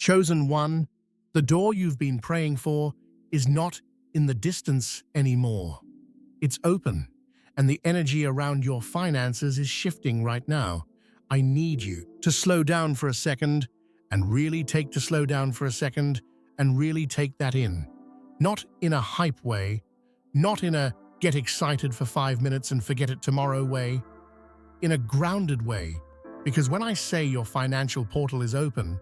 Chosen one, the door you've been praying for is not in the distance anymore. It's open, and the energy around your finances is shifting right now. I need you to slow down for a second and really take that in. Not in a hype way, not in a get excited for 5 minutes and forget it tomorrow way, in a grounded way. Because when I say your financial portal is open,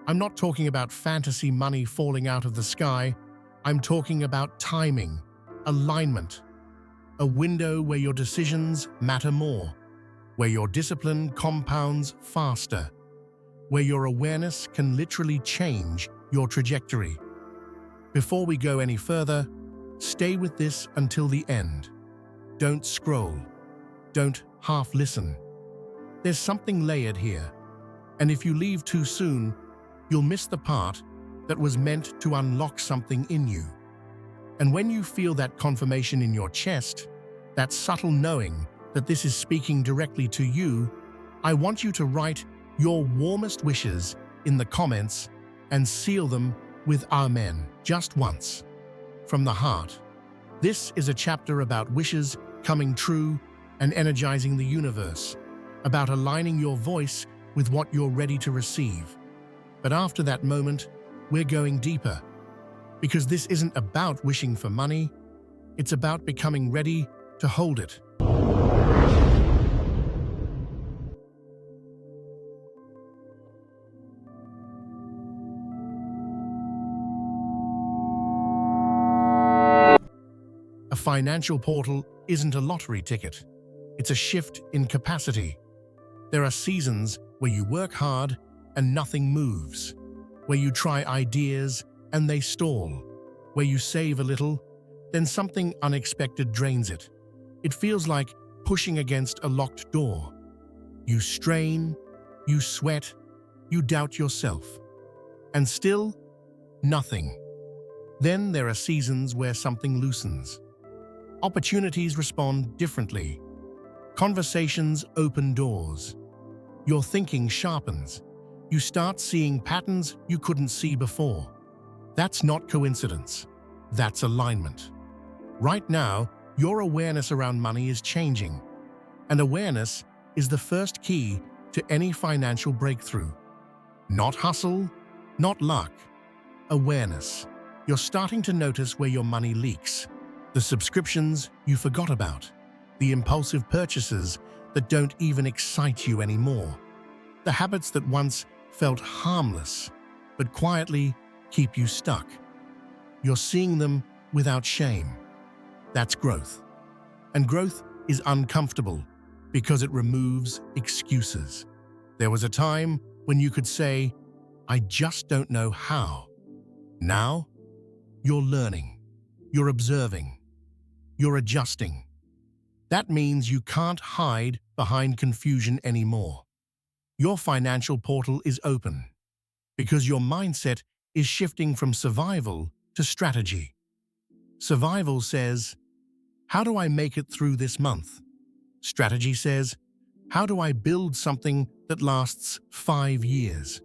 I'm not talking about fantasy money falling out of the sky. I'm talking about timing, alignment, a window where your decisions matter more, where your discipline compounds faster, where your awareness can literally change your trajectory. Before we go any further, stay with this until the end. Don't scroll. Don't half listen. There's something layered here, and if you leave too soon, you'll miss the part that was meant to unlock something in you. And when you feel that confirmation in your chest, that subtle knowing that this is speaking directly to you, I want you to write your warmest wishes in the comments and seal them with Amen, just once. From the heart. This is a chapter about wishes coming true and energizing the universe, about aligning your voice with what you're ready to receive. But after that moment, we're going deeper. Because this isn't about wishing for money, it's about becoming ready to hold it. A financial portal isn't a lottery ticket. It's a shift in capacity. There are seasons where you work hard and nothing moves, where you try ideas and they stall, where you save a little, then something unexpected drains it. It feels like pushing against a locked door. You strain, you sweat, you doubt yourself. And still, nothing. Then there are seasons where something loosens. Opportunities respond differently. Conversations open doors. Your thinking sharpens. You start seeing patterns you couldn't see before. That's not coincidence. That's alignment. Right now, your awareness around money is changing. And awareness is the first key to any financial breakthrough. Not hustle, not luck. Awareness. You're starting to notice where your money leaks. The subscriptions you forgot about. The impulsive purchases that don't even excite you anymore. The habits that once felt harmless, but quietly keep you stuck. You're seeing them without shame. That's growth. And growth is uncomfortable because it removes excuses. There was a time when you could say, I just don't know how. Now, you're learning. You're observing. You're adjusting. That means you can't hide behind confusion anymore. Your financial portal is open because your mindset is shifting from survival to strategy. Survival says, how do I make it through this month? Strategy says, how do I build something that lasts 5 years?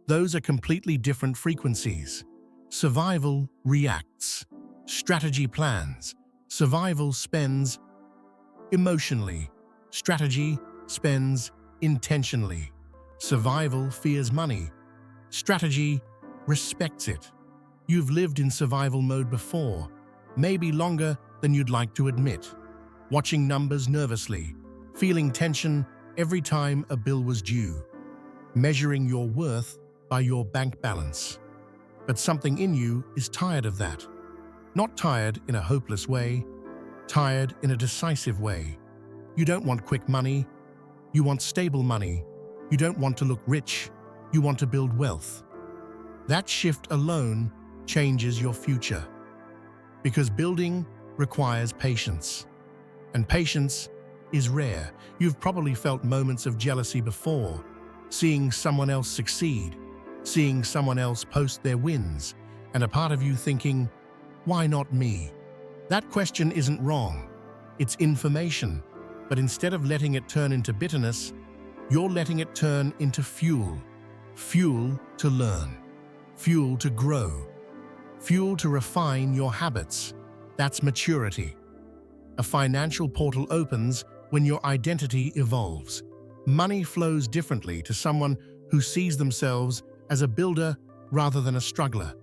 Those are completely different frequencies. Survival reacts. Strategy plans. Survival spends emotionally. Strategy spends intentionally. Survival fears money. Strategy respects it. You've lived in survival mode before, maybe longer than you'd like to admit. Watching numbers nervously, feeling tension every time a bill was due, measuring your worth by your bank balance. But something in you is tired of that. Not tired in a hopeless way, tired in a decisive way. You don't want quick money. You want stable money. You don't want to look rich. You want to build wealth. That shift alone changes your future. Because building requires patience. And patience is rare. You've probably felt moments of jealousy before, seeing someone else succeed, seeing someone else post their wins, and a part of you thinking, why not me? That question isn't wrong. It's information. But instead of letting it turn into bitterness, you're letting it turn into fuel. Fuel to learn. fuel to grow, fuel to refine your habits. That's maturity. A financial portal opens when your identity evolves. Money flows differently to someone who sees themselves as a builder rather than a struggler.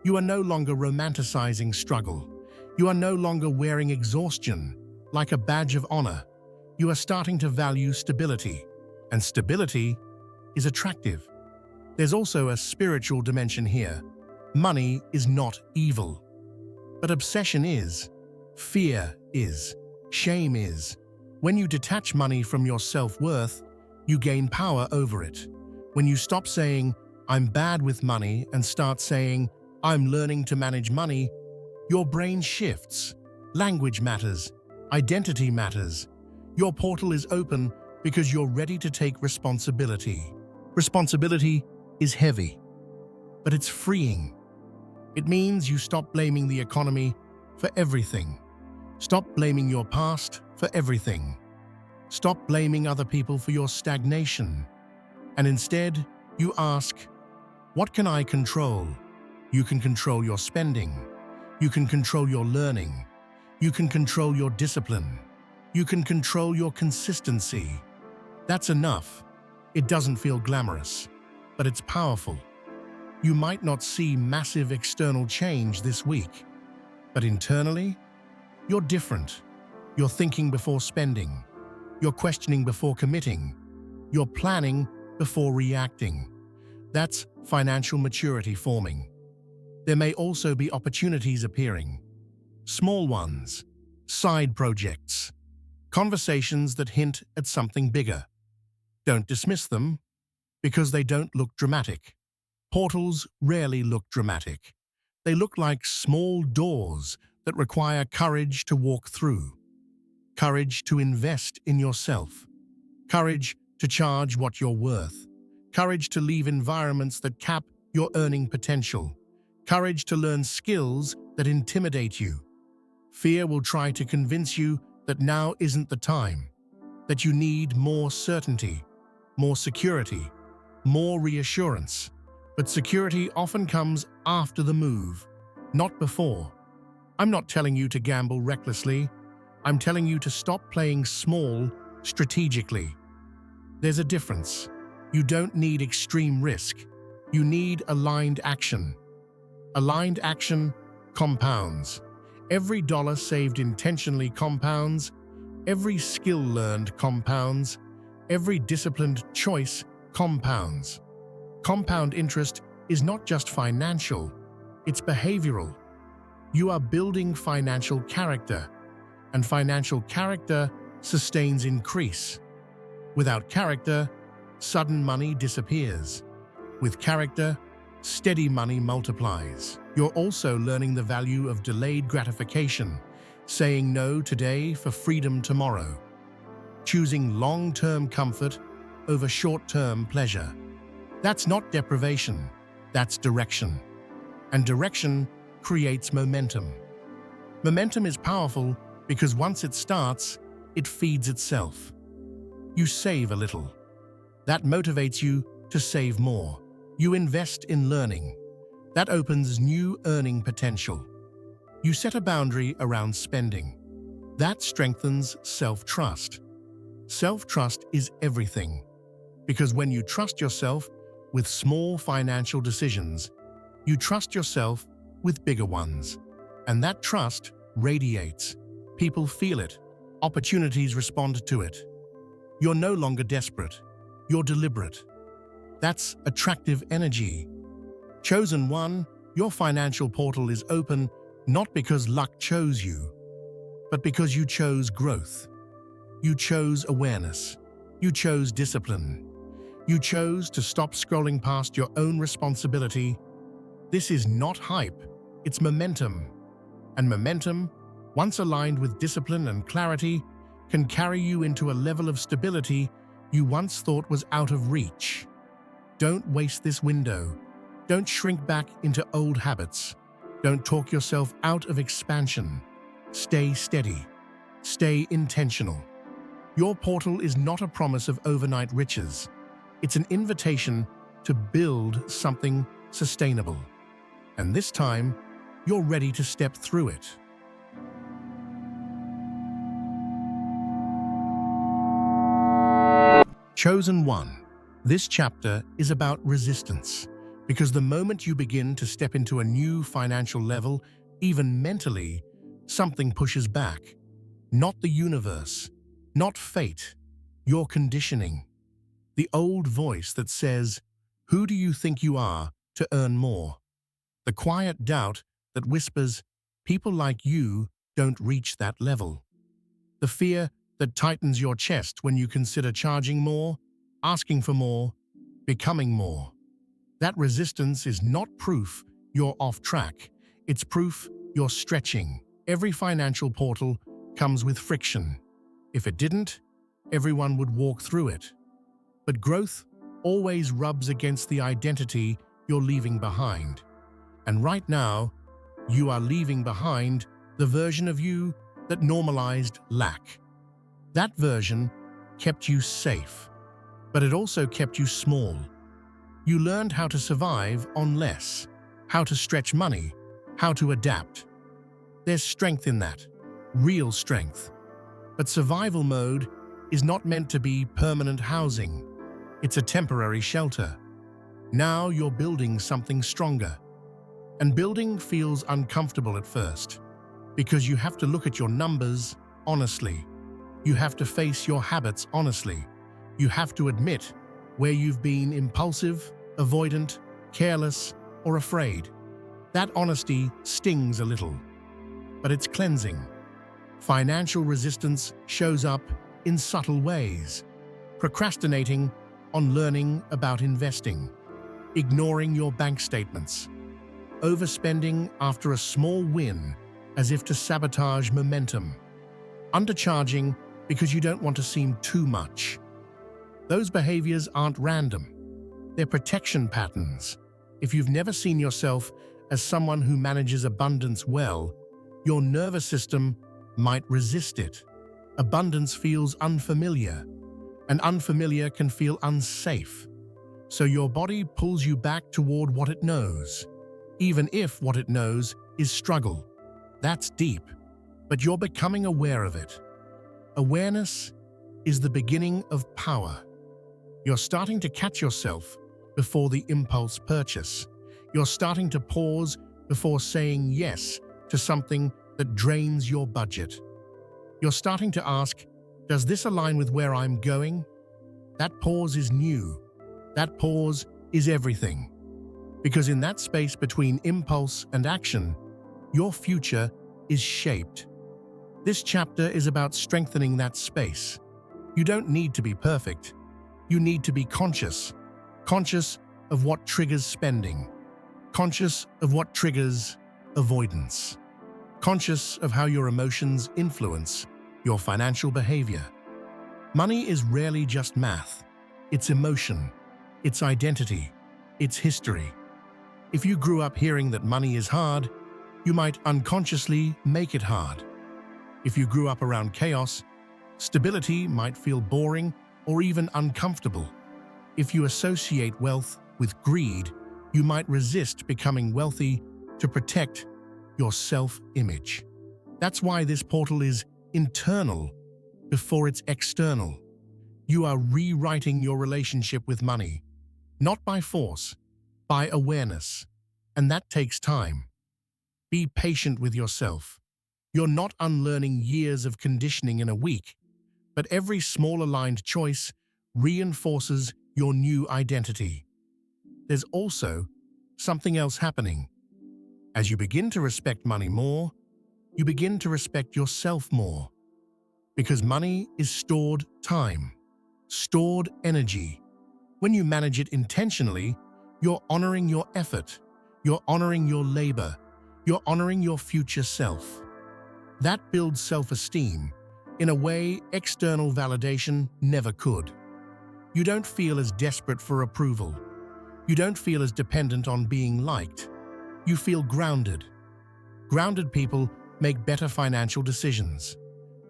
You are no longer romanticizing struggle. You are no longer wearing exhaustion like a badge of honor. You are starting to value stability, and stability is attractive. There's also a spiritual dimension here. Money is not evil, but obsession is, fear is, shame is. When you detach money from your self-worth, you gain power over it. When you stop saying, "I'm bad with money," and start saying, "I'm learning to manage money," your brain shifts. Language matters. Identity matters. Your portal is open because you're ready to take responsibility. Responsibility is heavy, but it's freeing. It means you stop blaming the economy for everything. Stop blaming your past for everything. Stop blaming other people for your stagnation. And instead, you ask, what can I control? You can control your spending. You can control your learning. You can control your discipline. You can control your consistency. That's enough. It doesn't feel glamorous, but it's powerful. You might not see massive external change this week, but internally, you're different. You're thinking before spending. You're questioning before committing. You're planning before reacting. That's financial maturity forming. There may also be opportunities appearing. Small ones, side projects, conversations that hint at something bigger. Don't dismiss them because they don't look dramatic. Portals rarely look dramatic. They look like small doors that require courage to walk through. Courage to invest in yourself. Courage to charge what you're worth. Courage to leave environments that cap your earning potential. Courage to learn skills that intimidate you. Fear will try to convince you that now isn't the time, that you need more certainty, more security, more reassurance. But security often comes after the move, not before. I'm not telling you to gamble recklessly. I'm telling you to stop playing small strategically. There's a difference. You don't need extreme risk. You need aligned action. Aligned action compounds. Every dollar saved intentionally compounds. Every skill learned compounds. Every disciplined choice compounds. Compound interest is not just financial, it's behavioral. You are building financial character, and financial character sustains increase. Without character, sudden money disappears. With character, steady money multiplies. You're also learning the value of delayed gratification, saying no today for freedom tomorrow, choosing long-term comfort over short-term pleasure. That's not deprivation, that's direction. And direction creates momentum. Momentum is powerful because once it starts, it feeds itself. You save a little. That motivates you to save more. You invest in learning. That opens new earning potential. You set a boundary around spending. That strengthens self-trust. Self-trust is everything. Because when you trust yourself with small financial decisions, you trust yourself with bigger ones. And that trust radiates. People feel it. Opportunities respond to it. You're no longer desperate. You're deliberate. That's attractive energy. Chosen one, your financial portal is open not because luck chose you, but because you chose growth. You chose awareness. You chose discipline. You chose to stop scrolling past your own responsibility. This is not hype, it's momentum. And momentum, once aligned with discipline and clarity, can carry you into a level of stability you once thought was out of reach. Don't waste this window. Don't shrink back into old habits. Don't talk yourself out of expansion. Stay steady. Stay intentional. Your portal is not a promise of overnight riches. It's an invitation to build something sustainable. And this time, you're ready to step through it. Chosen one. This chapter is about resistance, because the moment you begin to step into a new financial level, even mentally, something pushes back. Not the universe, not fate, your conditioning. The old voice that says, "Who do you think you are to earn more?" The quiet doubt that whispers, "People like you don't reach that level." The fear that tightens your chest when you consider charging more, asking for more, becoming more. That resistance is not proof you're off track. It's proof you're stretching. Every financial portal comes with friction. If it didn't, everyone would walk through it. But growth always rubs against the identity you're leaving behind. And right now, you are leaving behind the version of you that normalized lack. That version kept you safe, but it also kept you small. You learned how to survive on less, how to stretch money, how to adapt. There's strength in that, real strength. But survival mode is not meant to be permanent housing. It's a temporary shelter. Now you're building something stronger. And building feels uncomfortable at first, because you have to look at your numbers honestly. You have to face your habits honestly. You have to admit where you've been impulsive, avoidant, careless, or afraid. That honesty stings a little, but it's cleansing. Financial resistance shows up in subtle ways. Procrastinating on learning about investing, ignoring your bank statements, overspending after a small win as if to sabotage momentum, undercharging because you don't want to seem too much. Those behaviors aren't random. They're protection patterns. If you've never seen yourself as someone who manages abundance well, your nervous system might resist it. Abundance feels unfamiliar, and unfamiliar can feel unsafe. So your body pulls you back toward what it knows, even if what it knows is struggle. That's deep, but you're becoming aware of it. Awareness is the beginning of power. You're starting to catch yourself before the impulse purchase. You're starting to pause before saying yes to something that drains your budget. You're starting to ask, does this align with where I'm going? That pause is new. That pause is everything. Because in that space between impulse and action, your future is shaped. This chapter is about strengthening that space. You don't need to be perfect. You need to be conscious. Conscious of what triggers spending. Conscious of what triggers avoidance. Conscious of how your emotions influence your financial behavior. Money is rarely just math. It's emotion. It's identity. It's history. If you grew up hearing that money is hard, you might unconsciously make it hard. If you grew up around chaos, stability might feel boring or even uncomfortable. If you associate wealth with greed, you might resist becoming wealthy to protect your self-image. That's why this portal is internal before it's external. You are rewriting your relationship with money, not by force, by awareness, and that takes time. Be patient with yourself. You're not unlearning years of conditioning in a week, but every small aligned choice reinforces your new identity. There's also something else happening. As you begin to respect money more, you begin to respect yourself more. Because money is stored time, stored energy. When you manage it intentionally, you're honoring your effort, you're honoring your labor, you're honoring your future self. That builds self-esteem in a way external validation never could. You don't feel as desperate for approval. You don't feel as dependent on being liked. You feel grounded. Grounded people make better financial decisions.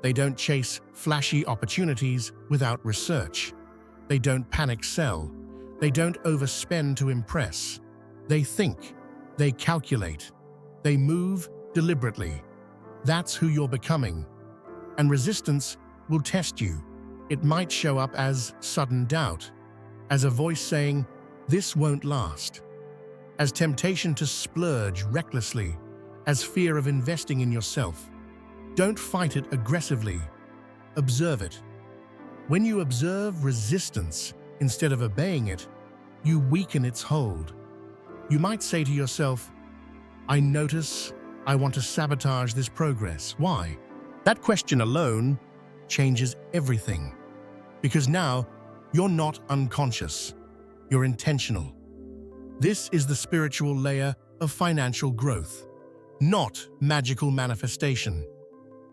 They don't chase flashy opportunities without research. They don't panic sell. They don't overspend to impress. They think, they calculate, they move deliberately. That's who you're becoming. And resistance will test you. It might show up as sudden doubt, as a voice saying, "This won't last," as temptation to splurge recklessly, as fear of investing in yourself. Don't fight it aggressively. Observe it. When you observe resistance instead of obeying it, you weaken its hold. You might say to yourself, "I notice I want to sabotage this progress. Why?" That question alone changes everything. Because now, you're not unconscious. You're intentional. This is the spiritual layer of financial growth, not magical manifestation.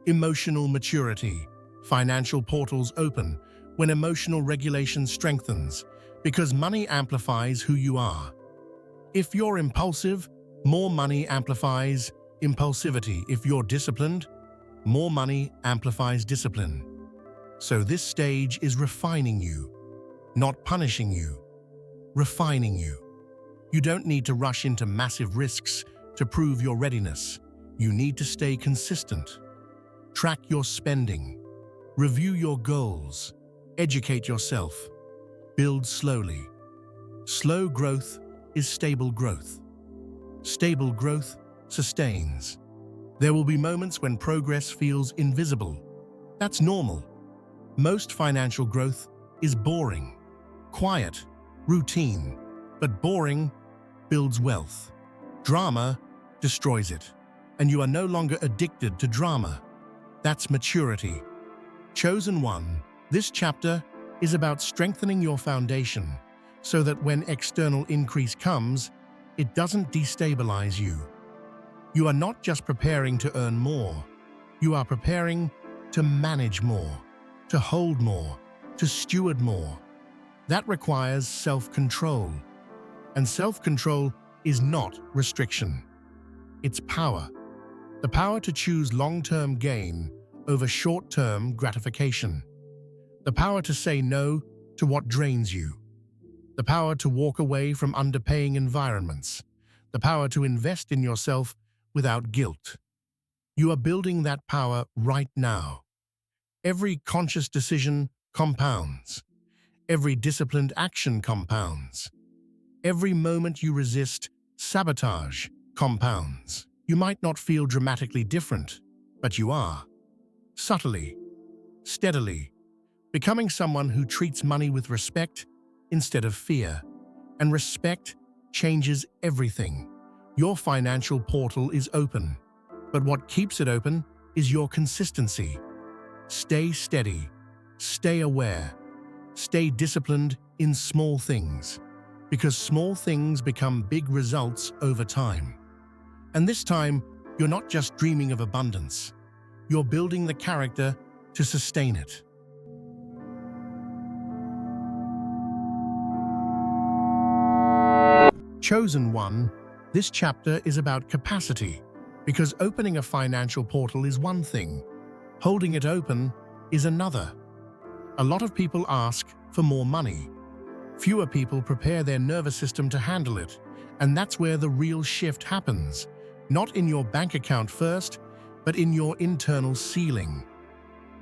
Emotional maturity. Financial portals open when emotional regulation strengthens, because money amplifies who you are. If you're impulsive, more money amplifies impulsivity. If you're disciplined, more money amplifies discipline. So this stage is refining you, not punishing you, refining you. You don't need to rush into massive risks to prove your readiness. You need to stay consistent. Track your spending. Review your goals. Educate yourself. Build slowly. Slow growth is stable growth. Stable growth sustains. There will be moments when progress feels invisible. That's normal. Most financial growth is boring, quiet, routine, but boring builds wealth. Drama destroys it, and you are no longer addicted to drama. That's maturity. Chosen one, this chapter is about strengthening your foundation so that when external increase comes, it doesn't destabilize you. You are not just preparing to earn more, you are preparing to manage more, to hold more, to steward more. That requires self-control. And self-control is not restriction. It's power. The power to choose long-term gain over short-term gratification. The power to say no to what drains you. The power to walk away from underpaying environments. The power to invest in yourself without guilt. You are building that power right now. Every conscious decision compounds. Every disciplined action compounds. Every moment you resist sabotage compounds. You might not feel dramatically different, but you are. Subtly, steadily, becoming someone who treats money with respect instead of fear. And respect changes everything. Your financial portal is open, but what keeps it open is your consistency. Stay steady, stay aware, stay disciplined in small things, because small things become big results over time. And this time, you're not just dreaming of abundance, you're building the character to sustain it. Chosen one, this chapter is about capacity, because opening a financial portal is one thing, holding it open is another. A lot of people ask for more money. Fewer people prepare their nervous system to handle it, and that's where the real shift happens. Not in your bank account first, but in your internal ceiling.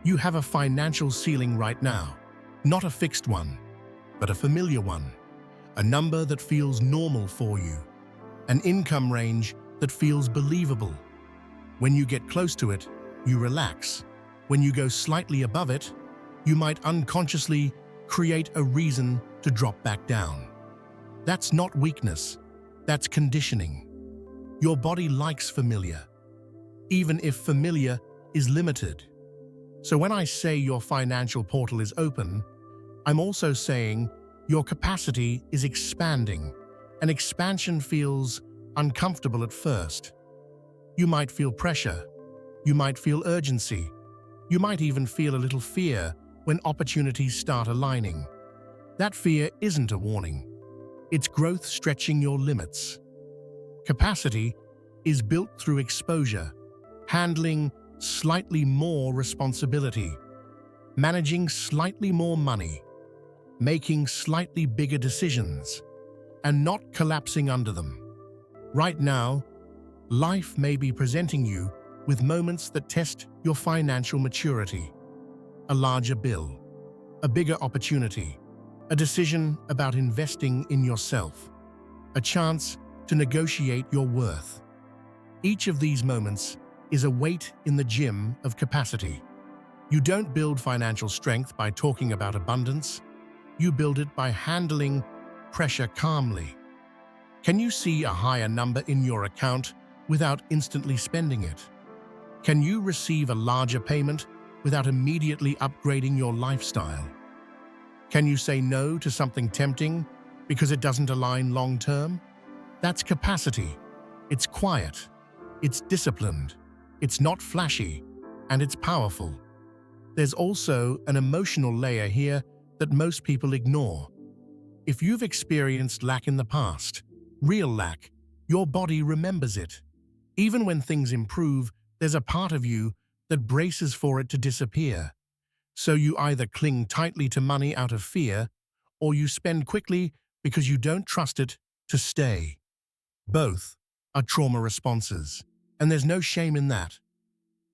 You have a financial ceiling right now, not a fixed one, but a familiar one. A number that feels normal for you. An income range that feels believable. When you get close to it, you relax. When you go slightly above it, you might unconsciously create a reason to drop back down. That's not weakness, that's conditioning. Your body likes familiar, even if familiar is limited. So when I say your financial portal is open, I'm also saying your capacity is expanding, and expansion feels uncomfortable at first. You might feel pressure, you might feel urgency, you might even feel a little fear when opportunities start aligning. That fear isn't a warning, it's growth stretching your limits. Capacity is built through exposure, handling slightly more responsibility, managing slightly more money, making slightly bigger decisions, and not collapsing under them. Right now, life may be presenting you with moments that test your financial maturity. A larger bill, a bigger opportunity, a decision about investing in yourself, a chance to negotiate your worth. Each of these moments is a weight in the gym of capacity. You don't build financial strength by talking about abundance. You build it by handling pressure calmly. Can you see a higher number in your account without instantly spending it? Can you receive a larger payment without immediately upgrading your lifestyle? Can you say no to something tempting because it doesn't align long-term? That's capacity. It's quiet. It's disciplined. It's not flashy, and it's powerful. There's also an emotional layer here that most people ignore. If you've experienced lack in the past, real lack, your body remembers it. Even when things improve, there's a part of you that braces for it to disappear. So you either cling tightly to money out of fear, or you spend quickly because you don't trust it to stay. Both are trauma responses, and there's no shame in that.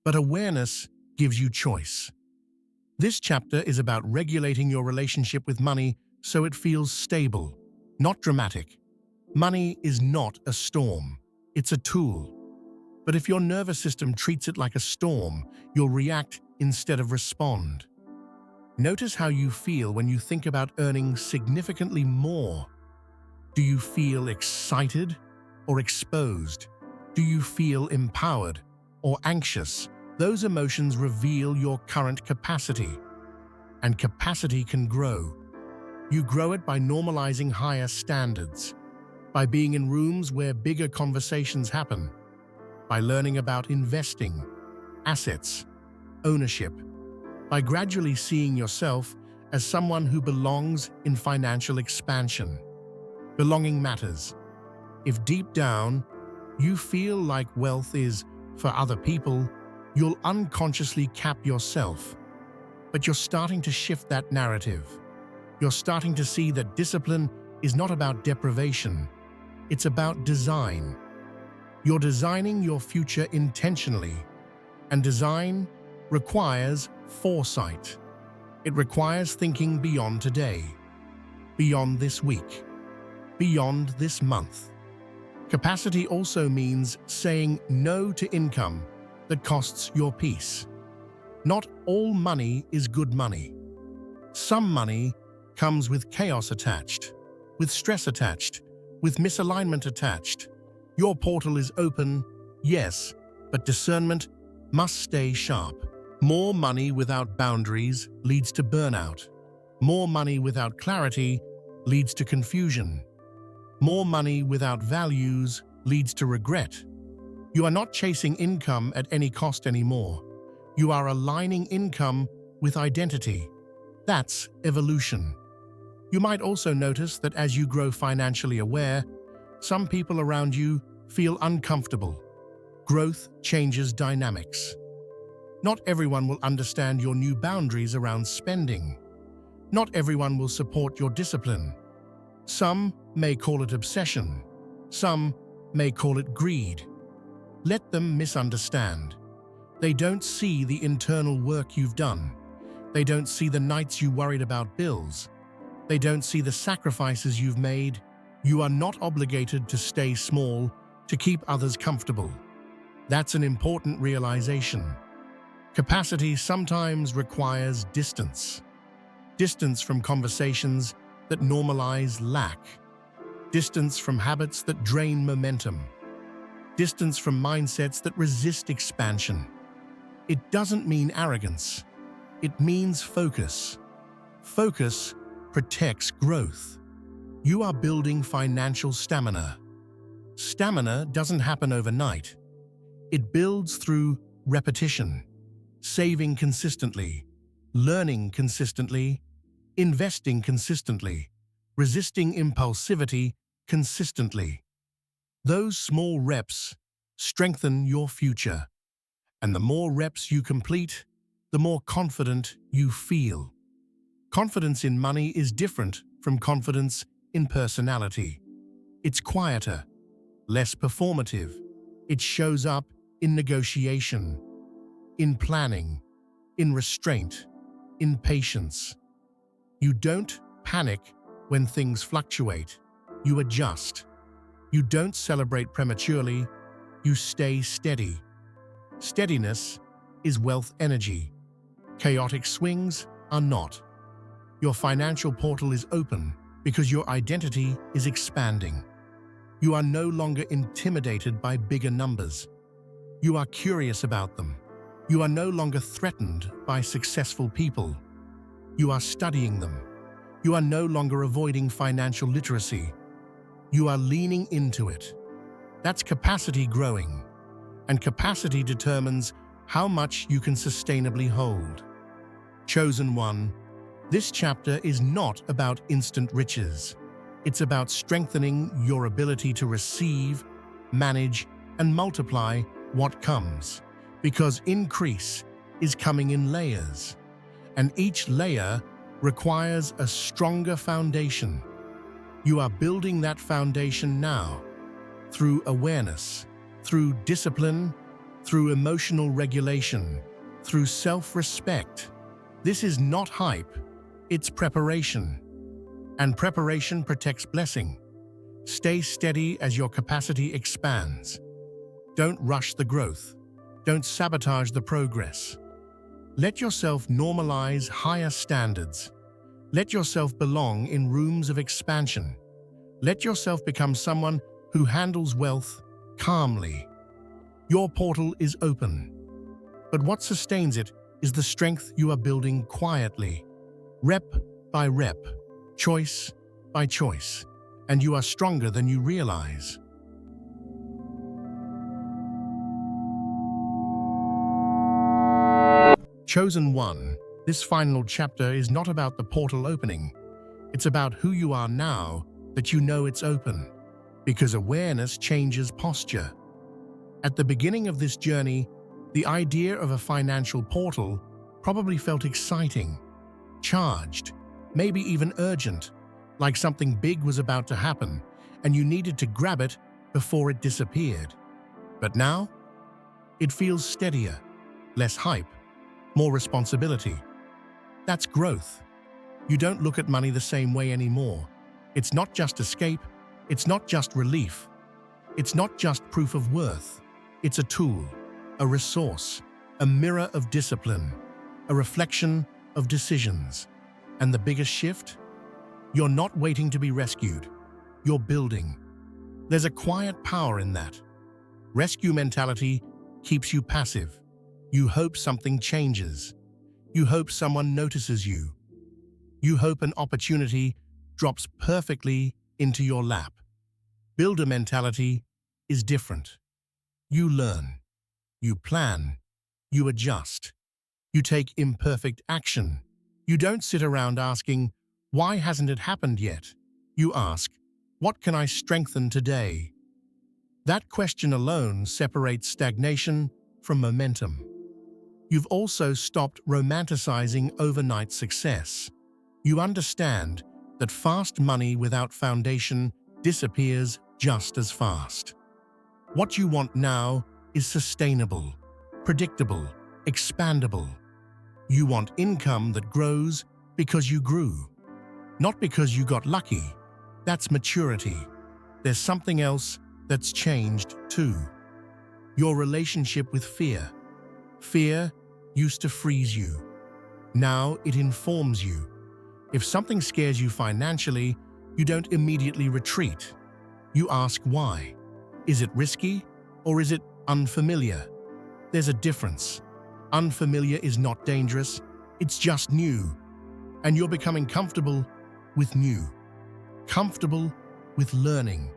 But awareness gives you choice. This chapter is about regulating your relationship with money so it feels stable, not dramatic. Money is not a storm, it's a tool. But if your nervous system treats it like a storm, you'll react instead of respond. Notice how you feel when you think about earning significantly more. Do you feel excited or exposed? Do you feel empowered or anxious? Those emotions reveal your current capacity. And capacity can grow. You grow it by normalizing higher standards, by being in rooms where bigger conversations happen, by learning about investing, assets, ownership, by gradually seeing yourself as someone who belongs in financial expansion. Belonging matters. If deep down you feel like wealth is for other people, you'll unconsciously cap yourself. But you're starting to shift that narrative. You're starting to see that discipline is not about deprivation. It's about design. You're designing your future intentionally, and design requires foresight. It requires thinking beyond today, beyond this week, beyond this month. Capacity also means saying no to income that costs your peace. Not all money is good money. Some money comes with chaos attached, with stress attached, with misalignment attached. Your portal is open, yes, but discernment must stay sharp. More money without boundaries leads to burnout. More money without clarity leads to confusion. More money without values leads to regret. You are not chasing income at any cost anymore. You are aligning income with identity. That's evolution. You might also notice that as you grow financially aware, some people around you feel uncomfortable. Growth changes dynamics. Not everyone will understand your new boundaries around spending. Not everyone will support your discipline. Some may call it obsession. Some may call it greed. Let them misunderstand. They don't see the internal work you've done. They don't see the nights you worried about bills. They don't see the sacrifices you've made. You are not obligated to stay small to keep others comfortable. That's an important realization. Capacity sometimes requires distance. Distance from conversations that normalize lack. Distance from habits that drain momentum. Distance from mindsets that resist expansion. It doesn't mean arrogance. It means focus. Focus protects growth. You are building financial stamina. Stamina doesn't happen overnight. It builds through repetition, saving consistently, learning consistently, investing consistently, resisting impulsivity consistently. Those small reps strengthen your future. And the more reps you complete, the more confident you feel. Confidence in money is different from confidence in personality. It's quieter, less performative. It shows up in negotiation, in planning, in restraint, in patience. You don't panic when things fluctuate. You adjust. You don't celebrate prematurely. You stay steady. Steadiness is wealth energy. Chaotic swings are not. Your financial portal is open because your identity is expanding. You are no longer intimidated by bigger numbers. You are curious about them. You are no longer threatened by successful people. You are studying them. You are no longer avoiding financial literacy. You are leaning into it. That's capacity growing, and capacity determines how much you can sustainably hold. Chosen one, this chapter is not about instant riches. It's about strengthening your ability to receive, manage, and multiply what comes, because increase is coming in layers, and each layer requires a stronger foundation. You are building that foundation now, through awareness, through discipline, through emotional regulation, through self-respect. This is not hype, it's preparation. And preparation protects blessing. Stay steady as your capacity expands. Don't rush the growth. Don't sabotage the progress. Let yourself normalize higher standards. Let yourself belong in rooms of expansion. Let yourself become someone who handles wealth calmly. Your portal is open. But what sustains it is the strength you are building quietly, rep by rep, choice by choice, and you are stronger than you realize. Chosen one, this final chapter is not about the portal opening. It's about who you are now that you know it's open, because awareness changes posture. At the beginning of this journey, the idea of a financial portal probably felt exciting, charged, maybe even urgent, like something big was about to happen and you needed to grab it before it disappeared. But now, it feels steadier, less hype, more responsibility. That's growth. You don't look at money the same way anymore. It's not just escape, it's not just relief, it's not just proof of worth. It's a tool, a resource, a mirror of discipline, a reflection of decisions. And the biggest shift? You're not waiting to be rescued. You're building. There's a quiet power in that. Rescue mentality keeps you passive. You hope something changes. You hope someone notices you. You hope an opportunity drops perfectly into your lap. Builder mentality is different. You learn. You plan. You adjust. You take imperfect action. You don't sit around asking, why hasn't it happened yet? You ask, what can I strengthen today? That question alone separates stagnation from momentum. You've also stopped romanticizing overnight success. You understand that fast money without foundation disappears just as fast. What you want now is sustainable, predictable, expandable. You want income that grows because you grew, not because you got lucky. That's maturity. There's something else that's changed too. Your relationship with fear. Fear used to freeze you. Now it informs you. If something scares you financially, you don't immediately retreat. You ask why. Is it risky or is it unfamiliar? There's a difference. Unfamiliar is not dangerous, it's just new. And you're becoming comfortable with new. Comfortable with learning.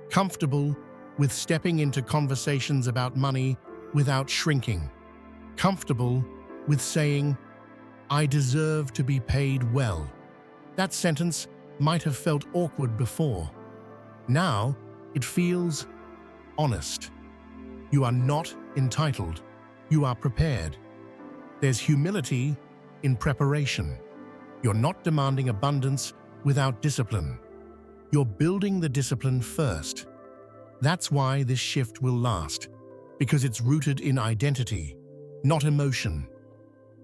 Comfortable with stepping into conversations about money without shrinking. Comfortable with saying, I deserve to be paid well. That sentence might have felt awkward before. Now, it feels honest. You are not entitled. You are prepared. There's humility in preparation. You're not demanding abundance without discipline. You're building the discipline first. That's why this shift will last, because it's rooted in identity, not emotion.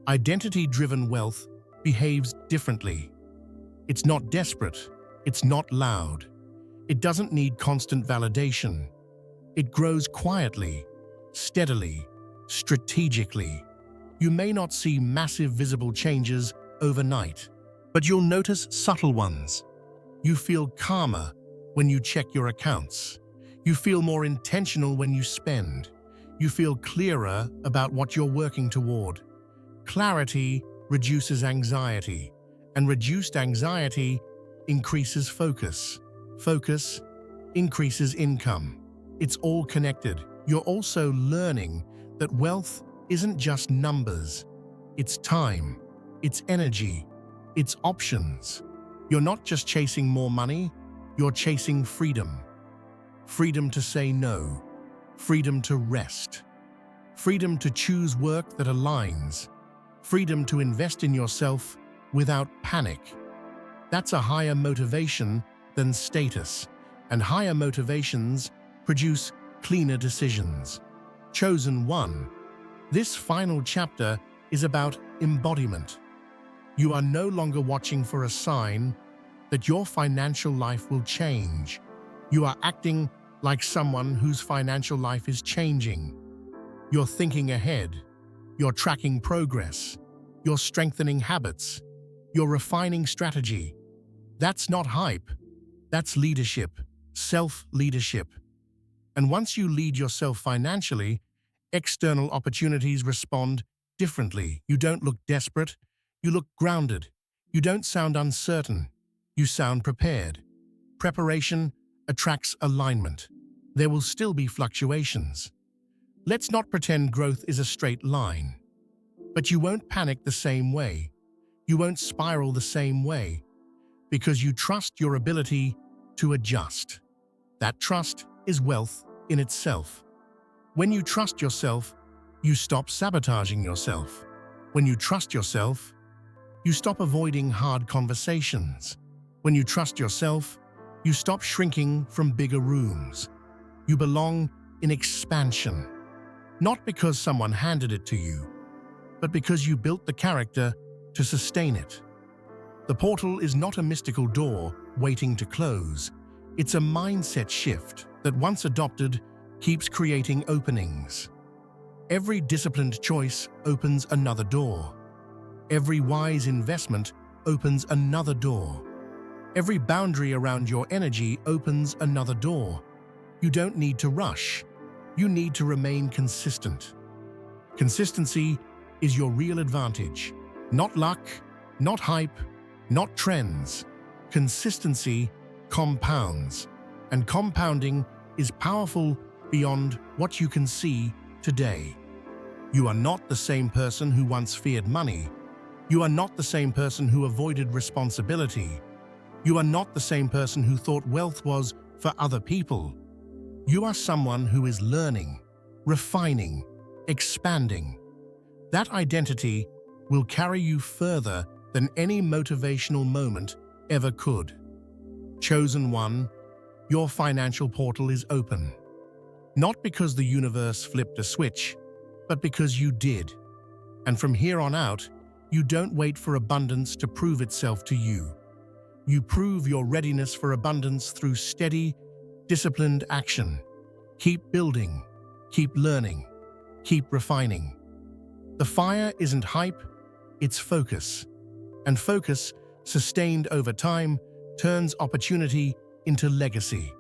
Identity-driven wealth behaves differently. It's not desperate, it's not loud. It doesn't need constant validation. It grows quietly, steadily, strategically. You may not see massive visible changes overnight, but you'll notice subtle ones. You feel calmer when you check your accounts. You feel more intentional when you spend. You feel clearer about what you're working toward. Clarity reduces anxiety, and reduced anxiety increases focus. Focus increases income. It's all connected. You're also learning that wealth isn't just numbers. It's time, it's energy, it's options. You're not just chasing more money, you're chasing freedom. Freedom to say no, freedom to rest, freedom to choose work that aligns, freedom to invest in yourself without panic. That's a higher motivation than status, and higher motivations produce cleaner decisions. Chosen one. This final chapter is about embodiment. You are no longer watching for a sign that your financial life will change. You are acting like someone whose financial life is changing. You're thinking ahead. You're tracking progress. You're strengthening habits. You're refining strategy. That's not hype. That's leadership, self-leadership. And once you lead yourself financially, external opportunities respond differently. You don't look desperate. You look grounded. You don't sound uncertain. You sound prepared. Preparation attracts alignment. There will still be fluctuations. Let's not pretend growth is a straight line. But you won't panic the same way. You won't spiral the same way, because you trust your ability to adjust. That trust is wealth in itself. When you trust yourself, you stop sabotaging yourself. When you trust yourself, you stop avoiding hard conversations. When you trust yourself, you stop shrinking from bigger rooms. You belong in expansion, not because someone handed it to you, but because you built the character to sustain it. The portal is not a mystical door waiting to close. It's a mindset shift that, once adopted, keeps creating openings. Every disciplined choice opens another door. Every wise investment opens another door. Every boundary around your energy opens another door. You don't need to rush. You need to remain consistent. Consistency is your real advantage. Not luck, not hype, not trends. Consistency compounds, and compounding is powerful beyond what you can see today. You are not the same person who once feared money. You are not the same person who avoided responsibility. You are not the same person who thought wealth was for other people. You are someone who is learning, refining, expanding. That identity will carry you further than any motivational moment ever could. Chosen one, your financial portal is open. Not because the universe flipped a switch, but because you did. And from here on out, you don't wait for abundance to prove itself to you. You prove your readiness for abundance through steady, disciplined action. Keep building, keep learning, keep refining. The fire isn't hype, it's focus. And focus, sustained over time, turns opportunity into legacy.